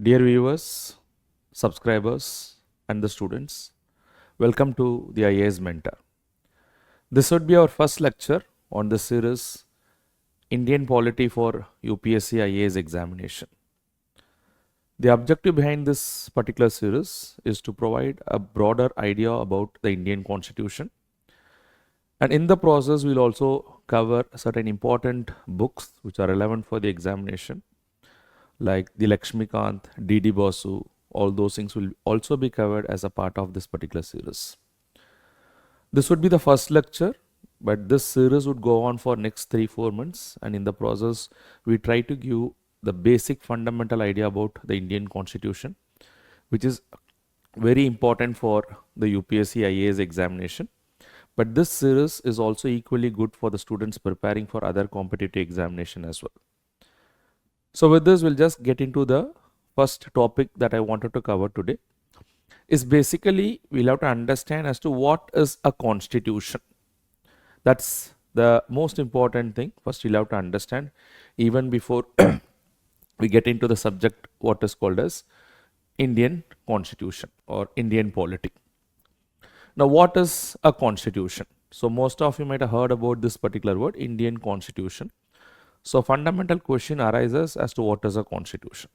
Dear viewers, subscribers, and the students, welcome to the IAS Mentor. This would be our first lecture on the series Indian Polity for UPSC IAS examination. The objective behind this particular series is to provide a broader idea about the Indian Constitution, and in the process we'll also cover certain important books which are relevant for the examination, like the LAXMIKANTH, D.D BASU. All those things will also be covered as a part of this particular series. This would be the first lecture, but this series would go on for next 3-4 months, and in the process we try to give the basic fundamental idea about the Indian Constitution, which is very important for the UPSC IAS examination. But this series is also equally good for the students preparing for other competitive examination as well. So with this, we'll just get into the first topic that I wanted to cover today. Is basically we'll have to understand as to what is a constitution. That's the most important thing. First, you'll have to understand even before we get into the subject what is called as Indian Constitution or Indian polity. Now, what is a constitution? So most of you might have heard about this particular word, Indian Constitution. So fundamental question arises as to what is a constitution.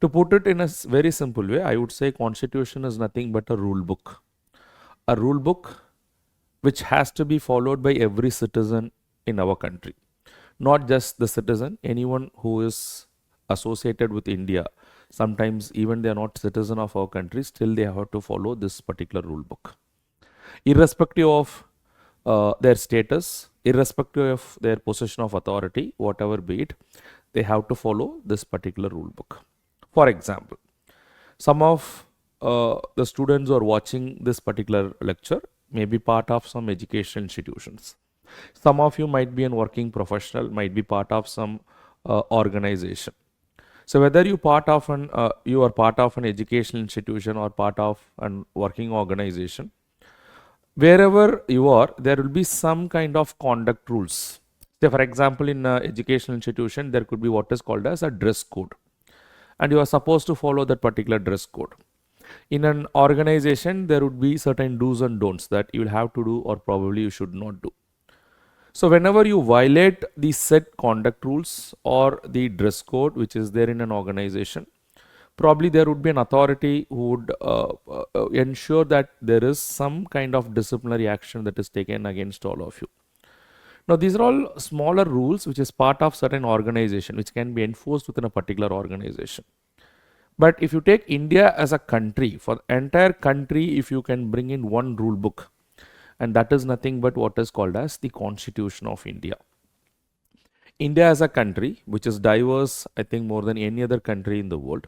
To put it in a very simple way, I would say constitution is nothing but a rule book. A rule book which has to be followed by every citizen in our country. Not just the citizen, anyone who is associated with India. Sometimes even they are not citizen of our country, still they have to follow this particular rule book. Irrespective of their status, irrespective of their possession of authority, whatever be it, they have to follow this particular rule book. For example, some of the students who are watching this particular lecture may be part of some educational institutions. Some of you might be a working professional, might be part of some organization. So whether you are part of an educational institution or part of a working organization, wherever you are, there will be some kind of conduct rules. Say for example, in an educational institution, there could be what is called as a dress code, and you are supposed to follow that particular dress code. In an organization, there would be certain do's and don'ts that you will have to do or probably you should not do. So whenever you violate the set conduct rules or the dress code which is there in an organization, probably there would be an authority who would ensure that there is some kind of disciplinary action that is taken against all of you. Now these are all smaller rules which is part of certain organization which can be enforced within a particular organization. But if you take India as a country, for the entire country, if you can bring in one rule book, and that is nothing but what is called as the Constitution of India. India as a country which is diverse, I think more than any other country in the world,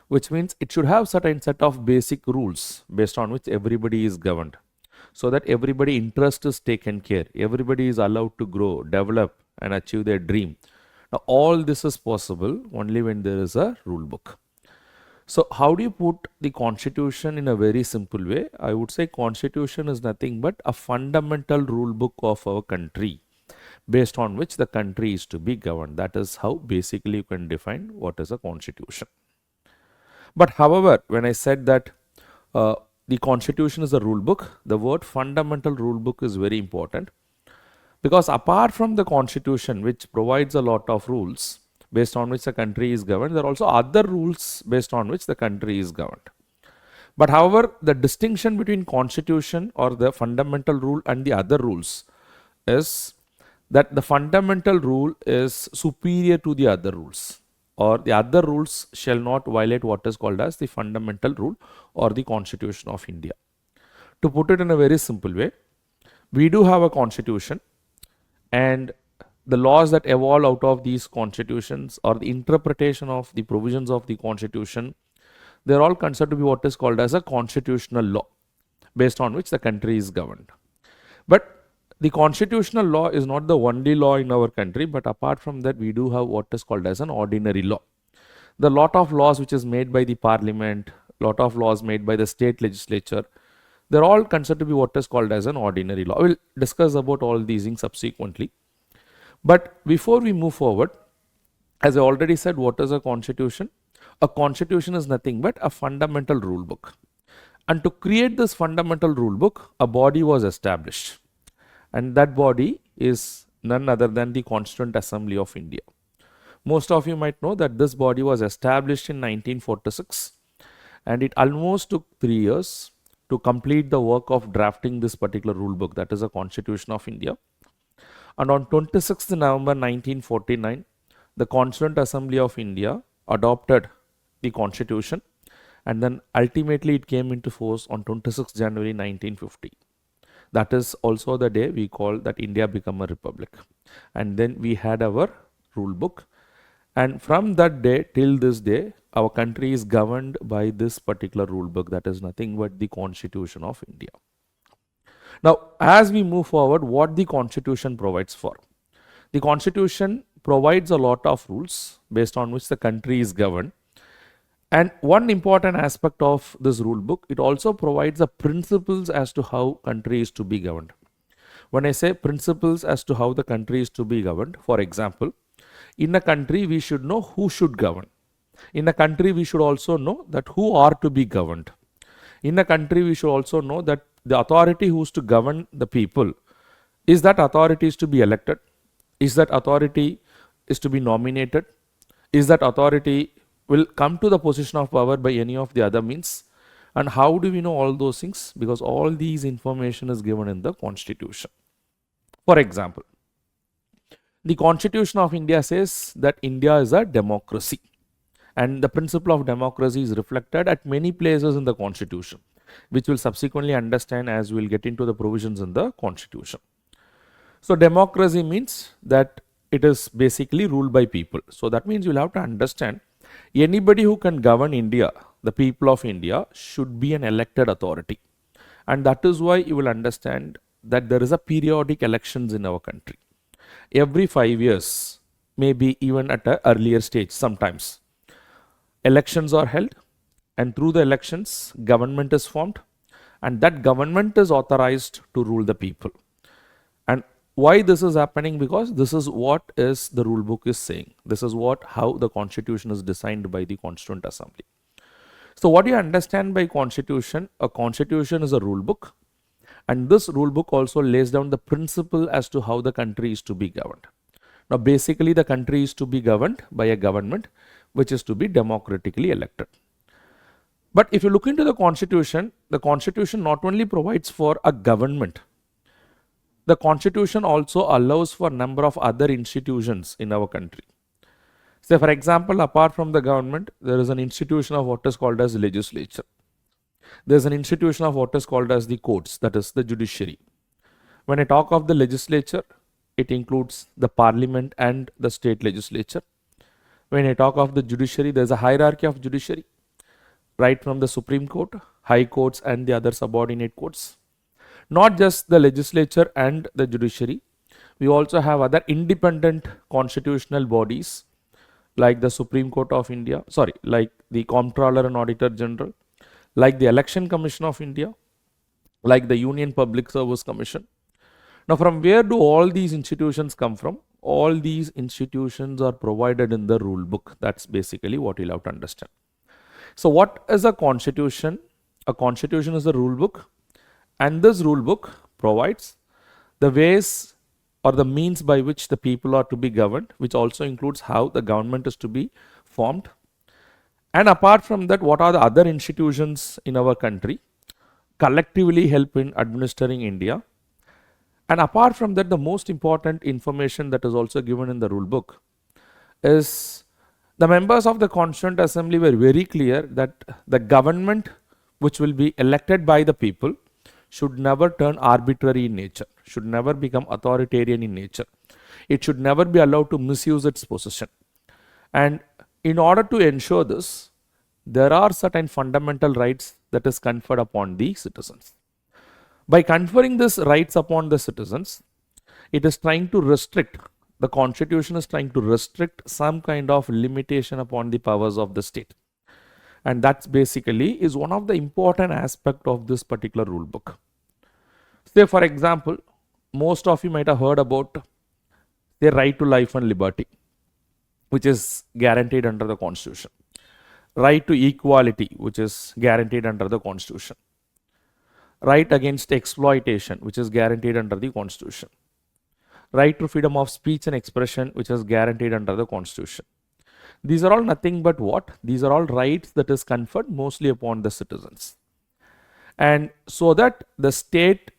which means it should have certain set of basic rules based on which everybody is governed, so that everybody interest is taken care, everybody is allowed to grow, develop and achieve their dream. Now all this is possible only when there is a rule book. So how do you put the constitution in a very simple way? I would say constitution is nothing but a fundamental rule book of our country based on which the country is to be governed. That is how basically you can define what is a constitution. But however, when I said that the constitution is a rule book, the word fundamental rule book is very important, because apart from the constitution which provides a lot of rules based on which the country is governed, there are also other rules based on which the country is governed. But however, the distinction between constitution or the fundamental rule and the other rules is that the fundamental rule is superior to the other rules, or the other rules shall not violate what is called as the fundamental rule or the Constitution of India. To put it in a very simple way, we do have a constitution, and the laws that evolve out of these constitutions or the interpretation of the provisions of the constitution, they are all considered to be what is called as a constitutional law based on which the country is governed. But the constitutional law is not the only law in our country, but apart from that we do have what is called as an ordinary law. The lot of laws which is made by the parliament, lot of laws made by the state legislature, they're all considered to be what is called as an ordinary law. We'll discuss about all these things subsequently. But before we move forward, as I already said, what is a constitution? A constitution is nothing but a fundamental rule book. And to create this fundamental rule book, a body was established. And that body is none other than the Constituent Assembly of India. Most of you might know that this body was established in 1946, and it almost took 3 years to complete the work of drafting this particular rule book, that is a Constitution of India. And on 26th November 1949, the Constituent Assembly of India adopted the Constitution, and then ultimately it came into force on 26th January 1950. That is also the day we call that India became a republic. And then we had our rule book. And from that day till this day, our country is governed by this particular rule book, that is nothing but the Constitution of India. Now, as we move forward, what the Constitution provides for? The Constitution provides a lot of rules based on which the country is governed. And one important aspect of this rule book, it also provides the principles as to how country is to be governed. When I say principles as to how the country is to be governed, for example, in a country we should know who should govern. In a country we should also know that who are to be governed. In a country we should also know that the authority who is to govern the people, is that authority is to be elected? Is that authority is to be nominated? Is that authority will come to the position of power by any of the other means? And how do we know all those things? Because all these information is given in the Constitution. For example, the Constitution of India says that India is a democracy, and the principle of democracy is reflected at many places in the Constitution, which we'll subsequently understand as we'll get into the provisions in the Constitution. So democracy means that it is basically ruled by people. So that means you'll have to understand, anybody who can govern India, the people of India, should be an elected authority. And that is why you will understand that there is a periodic elections in our country. Every 5 years, maybe even at an earlier stage sometimes, elections are held, and through the elections, government is formed, and that government is authorized to rule the people. And why this is happening? Because this is what is the rule book is saying. This is how the Constitution is designed by the Constituent Assembly. So what do you understand by Constitution? A Constitution is a rule book, and this rule book also lays down the principle as to how the country is to be governed. Now basically the country is to be governed by a government which is to be democratically elected. But if you look into the Constitution not only provides for a government, the Constitution also allows for a number of other institutions in our country. Say for example, apart from the government, there is an institution of what is called as legislature. There is an institution of what is called as the courts, that is the judiciary. When I talk of the legislature, it includes the parliament and the state legislature. When I talk of the judiciary, there is a hierarchy of judiciary, right from the Supreme Court, high courts and the other subordinate courts. Not just the legislature and the judiciary, we also have other independent constitutional bodies like the Supreme Court of India, like the Comptroller and Auditor General, like the Election Commission of India, like the Union Public Service Commission. Now from where do all these institutions come from? All these institutions are provided in the rule book. That's basically what you'll have to understand. So what is a constitution? A constitution is a rule book, and this rule book provides the ways or the means by which the people are to be governed, which also includes how the government is to be formed. And apart from that, what are the other institutions in our country collectively help in administering India? And apart from that, the most important information that is also given in the rule book is the members of the Constituent Assembly were very clear that the government which will be elected by the people should never turn arbitrary in nature, should never become authoritarian in nature. It should never be allowed to misuse its position. And in order to ensure this, there are certain fundamental rights that is conferred upon the citizens. By conferring these rights upon the citizens, it is trying to restrict, the Constitution is trying to restrict some kind of limitation upon the powers of the state. And that's basically is one of the important aspect of this particular rule book. Say for example, most of you might have heard about the right to life and liberty, which is guaranteed under the Constitution. right to equality, which is guaranteed under the Constitution, right against exploitation, which is guaranteed under the Constitution, right to freedom of speech and expression, which is guaranteed under the Constitution. These are all nothing but what? These are all rights that is conferred mostly upon the citizens. And so that the state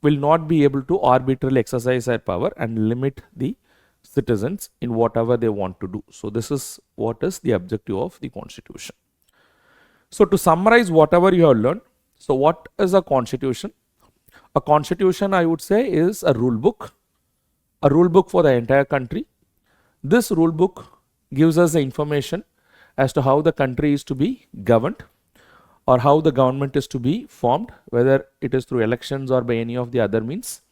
will not be able to arbitrarily exercise their power and limit the citizens in whatever they want to do. So this is what is the objective of the Constitution. So to summarize whatever you have learned, so what is a constitution? A constitution, I would say, is a rule book for the entire country. This rule book gives us the information as to how the country is to be governed or how the government is to be formed, whether it is through elections or by any of the other means.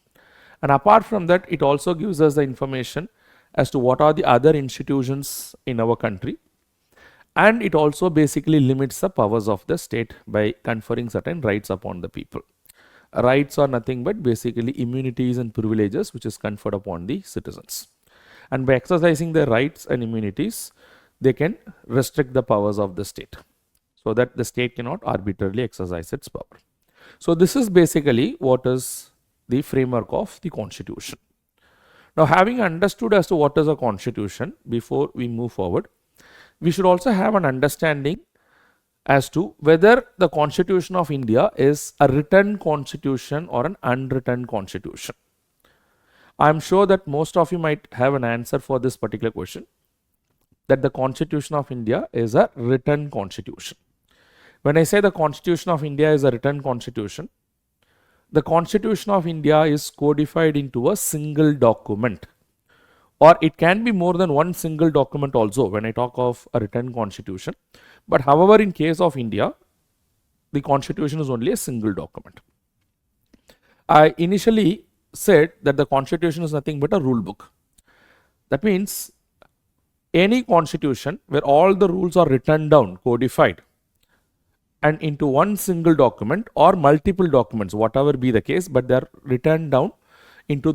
And apart from that, it also gives us the information as to what are the other institutions in our country. And it also basically limits the powers of the state by conferring certain rights upon the people. Rights are nothing but basically immunities and privileges which is conferred upon the citizens. And by exercising their rights and immunities, they can restrict the powers of the state so that the state cannot arbitrarily exercise its power. So this is basically what is the framework of the Constitution. Now, having understood as to what is a constitution, before we move forward, we should also have an understanding as to whether the Constitution of India is a written constitution or an unwritten constitution. I am sure that most of you might have an answer for this particular question, that the Constitution of India is a written constitution. When I say the Constitution of India is a written constitution, the Constitution of India is codified into a single document, or it can be more than one single document also when I talk of a written constitution. But however, in case of India, the constitution is only a single document. I initially said that the constitution is nothing but a rule book. That means any constitution where all the rules are written down, codified, and into one single document or multiple documents, whatever be the case, but they are written down into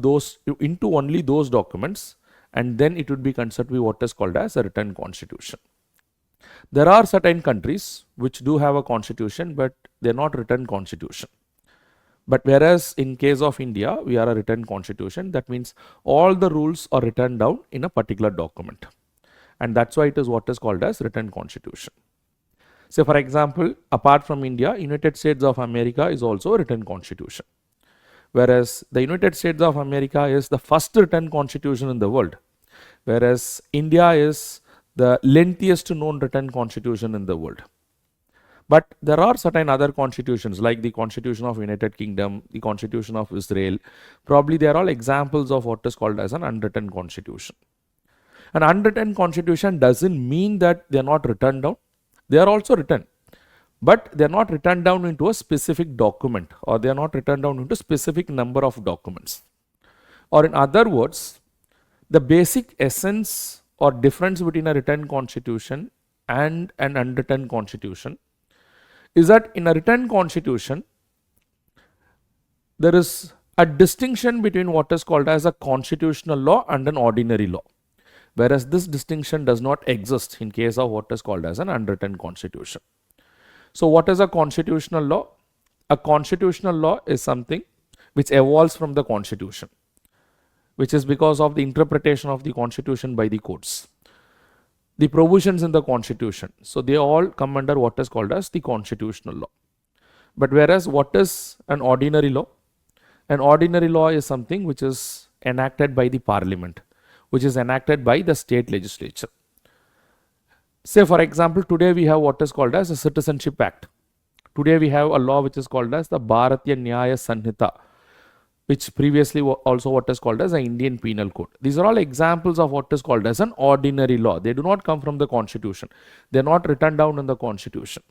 only those documents, and then it would be considered to be what is called as a written constitution. There are certain countries which do have a constitution, but they are not written constitution. But whereas in case of India, we are a written constitution, that means all the rules are written down in a particular document. And that's why it is what is called as written constitution. So for example, apart from India, United States of America is also a written constitution. Whereas the United States of America is the first written constitution in the world. Whereas India is the lengthiest known written constitution in the world. But there are certain other constitutions like the Constitution of United Kingdom, the Constitution of Israel. Probably they are all examples of what is called as an unwritten constitution. An unwritten constitution doesn't mean that they are not written down. They are also written, but they are not written down into a specific document, or they are not written down into a specific number of documents. Or in other words, the basic essence or difference between a written constitution and an unwritten constitution is that in a written constitution, there is a distinction between what is called as a constitutional law and an ordinary law. Whereas this distinction does not exist in case of what is called as an unwritten constitution. So what is a constitutional law? A constitutional law is something which evolves from the constitution, which is because of the interpretation of the constitution by the courts. The provisions in the constitution, so they all come under what is called as the constitutional law. But whereas what is an ordinary law? An ordinary law is something which is enacted by the parliament, which is enacted by the state legislature. Say for example, today we have what is called as a Citizenship Act. Today we have a law which is called as the Bharatiya Nyaya Sanhita, which previously also what is called as the Indian Penal Code. These are all examples of what is called as an ordinary law. They do not come from the constitution. They are not written down in the constitution.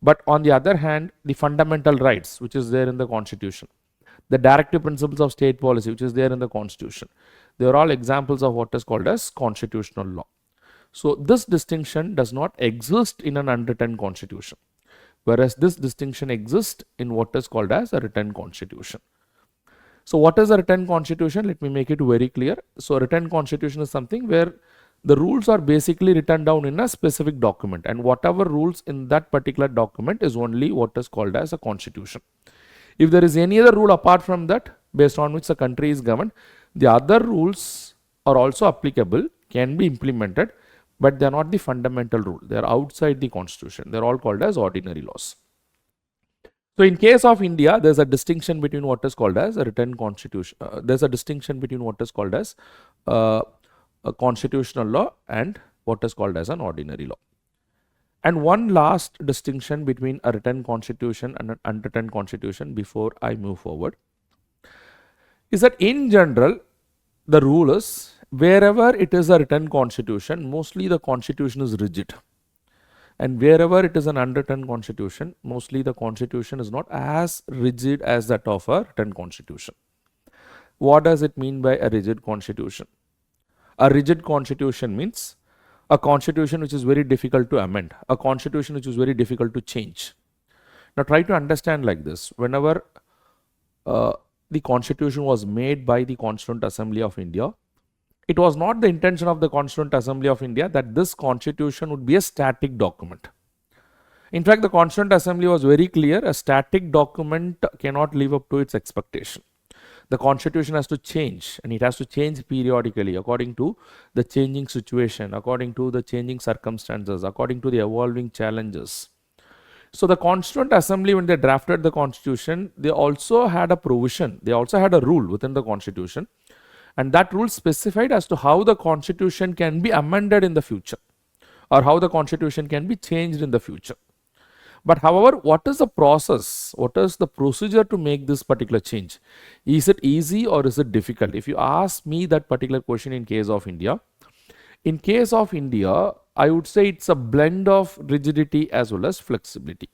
But on the other hand, the fundamental rights which is there in the constitution, the directive principles of state policy which is there in the constitution, they are all examples of what is called as constitutional law. So this distinction does not exist in an unwritten constitution, whereas this distinction exists in what is called as a written constitution. So what is a written constitution? Let me make it very clear. So a written constitution is something where the rules are basically written down in a specific document, and whatever rules in that particular document is only what is called as a constitution. If there is any other rule apart from that, based on which the country is governed, the other rules are also applicable, can be implemented, but they are not the fundamental rule. They are outside the constitution. They are all called as ordinary laws. So in case of India, there's a distinction between what is called as a written constitution. There's a distinction between what is called as a constitutional law and what is called as an ordinary law. And one last distinction between a written constitution and an unwritten constitution before I move forward is that in general, the rule is wherever it is a written constitution, mostly the constitution is rigid. And wherever it is an unwritten constitution, mostly the constitution is not as rigid as that of a written constitution. What does it mean by a rigid constitution? A rigid constitution means a constitution which is very difficult to amend, a constitution which is very difficult to change. Now try to understand like this. Whenever the constitution was made by the Constituent Assembly of India, it was not the intention of the Constituent Assembly of India that this constitution would be a static document. In fact, the Constituent Assembly was very clear, a static document cannot live up to its expectation. The constitution has to change, and it has to change periodically according to the changing situation, according to the changing circumstances, according to the evolving challenges. So the Constituent Assembly, when they drafted the constitution, they also had a provision, they also had a rule within the constitution, and that rule specified as to how the constitution can be amended in the future, or how the constitution can be changed in the future. But however, what is the process? What is the procedure to make this particular change? Is it easy or is it difficult? If you ask me that particular question in case of India, I would say it's a blend of rigidity as well as flexibility.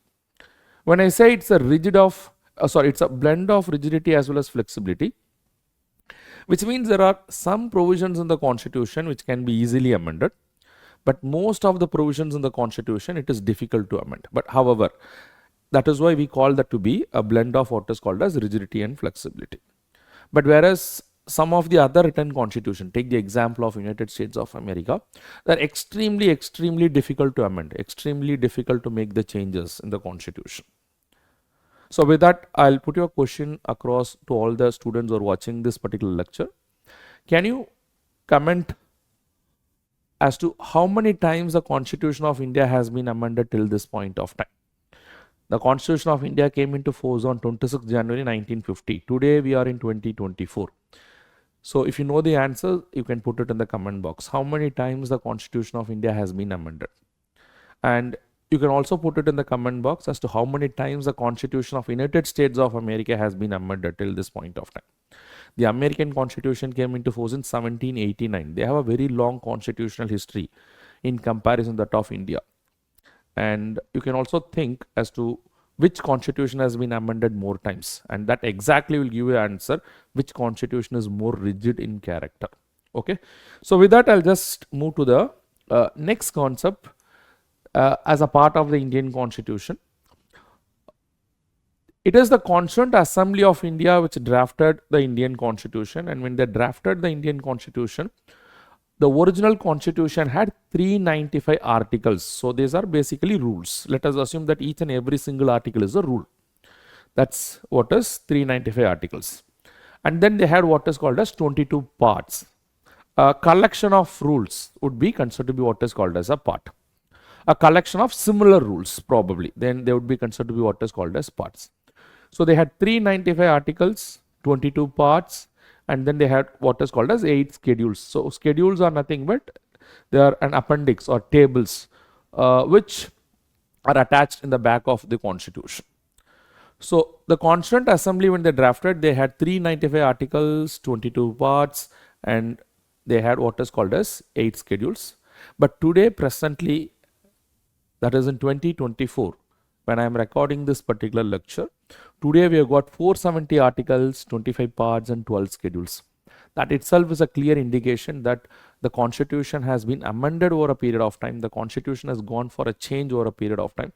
When I say it's a it's a blend of rigidity as well as flexibility, which means there are some provisions in the constitution which can be easily amended, but most of the provisions in the constitution, it is difficult to amend. But however, that is why we call that to be a blend of what is called as rigidity and flexibility. But whereas some of the other written constitution, take the example of United States of America, they're extremely difficult to amend, extremely difficult to make the changes in the constitution. So with that, I'll put your question across to all the students who are watching this particular lecture. Can you comment as to how many times the Constitution of India has been amended till this point of time? The Constitution of India came into force on 26 January 1950. Today we are in 2024. So if you know the answer, you can put it in the comment box. How many times the Constitution of India has been amended? And you can also put it in the comment box as to how many times the Constitution of United States of America has been amended till this point of time. The American Constitution came into force in 1789. They have a very long constitutional history in comparison to that of India. And you can also think as to which constitution has been amended more times, and that exactly will give you an answer which constitution is more rigid in character. Okay, so with that, I'll just move to the next concept as a part of the Indian Constitution. It is the Constituent Assembly of India which drafted the Indian Constitution, and when they drafted the Indian Constitution, the original constitution had 395 articles. So these are basically rules. Let us assume that each and every single article is a rule. That's what is 395 articles. And then they had what is called as 22 parts. A collection of rules would be considered to be what is called as a part. A collection of similar rules probably, then they would be considered to be what is called as parts. So they had 395 articles, 22 parts, and then they had what is called as 8 schedules. So schedules are nothing but they are an appendix or tables which are attached in the back of the constitution. So the Constituent Assembly, when they drafted, they had 395 articles, 22 parts, and they had what is called as 8 schedules. But today, presently, that is in 2024, when I am recording this particular lecture, today we have got 470 articles, 25 parts, and 12 schedules. That itself is a clear indication that the constitution has been amended over a period of time. The constitution has gone for a change over a period of time,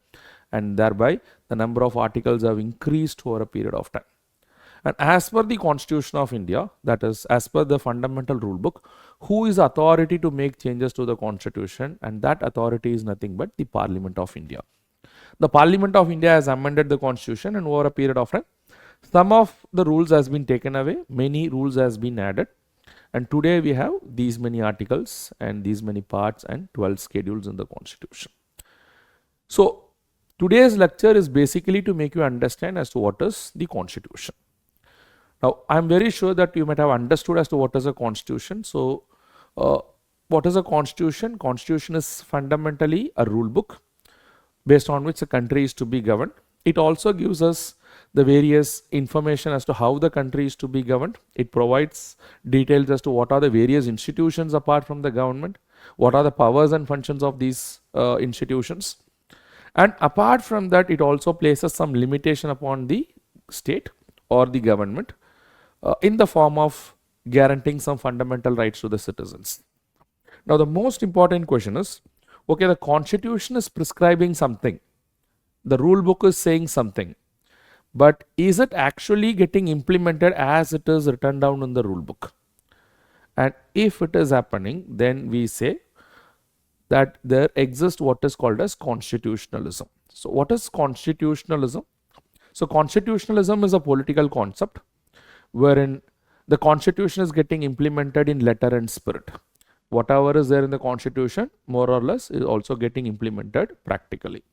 and thereby the number of articles have increased over a period of time. And as per the Constitution of India, that is, as per the fundamental rule book, who is authority to make changes to the Constitution? And that authority is nothing but the Parliament of India. The Parliament of India has amended the Constitution, and over a period of time, some of the rules has been taken away, many rules has been added, and today we have these many articles and these many parts and 12 schedules in the Constitution. So today's lecture is basically to make you understand as to what is the Constitution. Now, I am very sure that you might have understood as to what is a Constitution. So, what is a Constitution? Constitution is fundamentally a rule book based on which a country is to be governed. It also gives us the various information as to how the country is to be governed. It provides details as to what are the various institutions apart from the government, what are the powers and functions of these institutions. And apart from that, it also places some limitation upon the state or the government in the form of guaranteeing some fundamental rights to the citizens. Now, the most important question is, okay, the Constitution is prescribing something, the rule book is saying something, but is it actually getting implemented as it is written down in the rule book? And if it is happening, then we say that there exists what is called as constitutionalism. So, what is constitutionalism? So, constitutionalism is a political concept wherein the Constitution is getting implemented in letter and spirit. Whatever is there in the Constitution, more or less, is also getting implemented practically.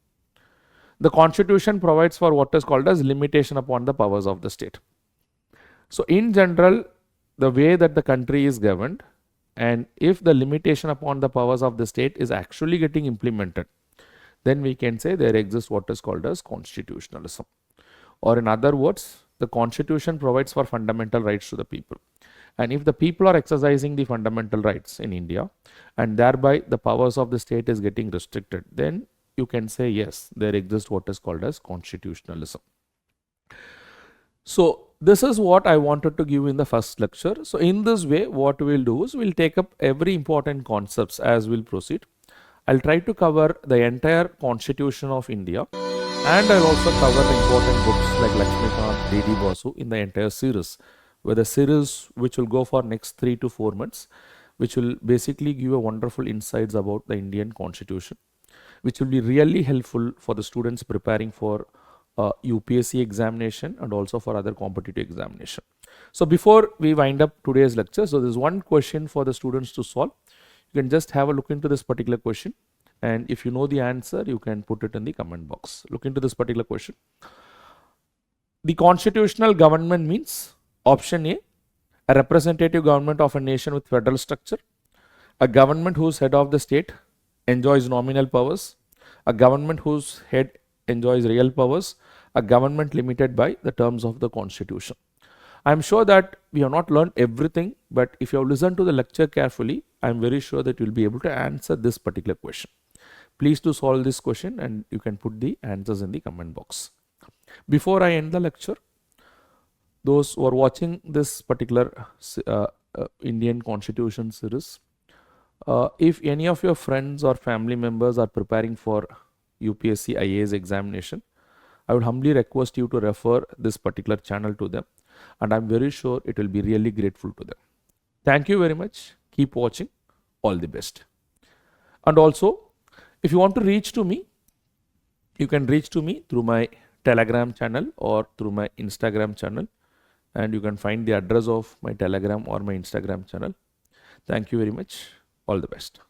The Constitution provides for what is called as limitation upon the powers of the state. So, in general, the way that the country is governed, and if the limitation upon the powers of the state is actually getting implemented, then we can say there exists what is called as constitutionalism. Or in other words, the Constitution provides for fundamental rights to the people. And if the people are exercising the fundamental rights in India, and thereby the powers of the state is getting restricted, then you can say yes, there exists what is called as constitutionalism. So this is what I wanted to give in the first lecture. So in this way, what we'll do is we'll take up every important concepts as we'll proceed. I'll try to cover the entire Constitution of India, and I'll also cover the important books like LAXMIKANTH, D.D BASU in the entire series, with a series which will go for next 3 to 4 months, which will basically give you wonderful insights about the Indian Constitution, which will be really helpful for the students preparing for UPSC examination and also for other competitive examination. So before we wind up today's lecture, so there's one question for the students to solve. You can just have a look into this particular question, and if you know the answer, you can put it in the comment box. Look into this particular question. The constitutional government means option a representative government of a nation with federal structure, a government whose head of the state enjoys nominal powers, a government whose head enjoys real powers, a government limited by the terms of the Constitution. I am sure that we have not learned everything, but if you have listened to the lecture carefully, I am very sure that you will be able to answer this particular question. Please do solve this question, and you can put the answers in the comment box. Before I end the lecture, those who are watching this particular Indian Constitution series, if any of your friends or family members are preparing for UPSC IAS examination, I would humbly request you to refer this particular channel to them, and I'm very sure it will be really grateful to them. Thank you very much. Keep watching. All the best. And also, if you want to reach to me, you can reach to me through my Telegram channel or through my Instagram channel, and you can find the address of my Telegram or my Instagram channel. Thank you very much. All the best.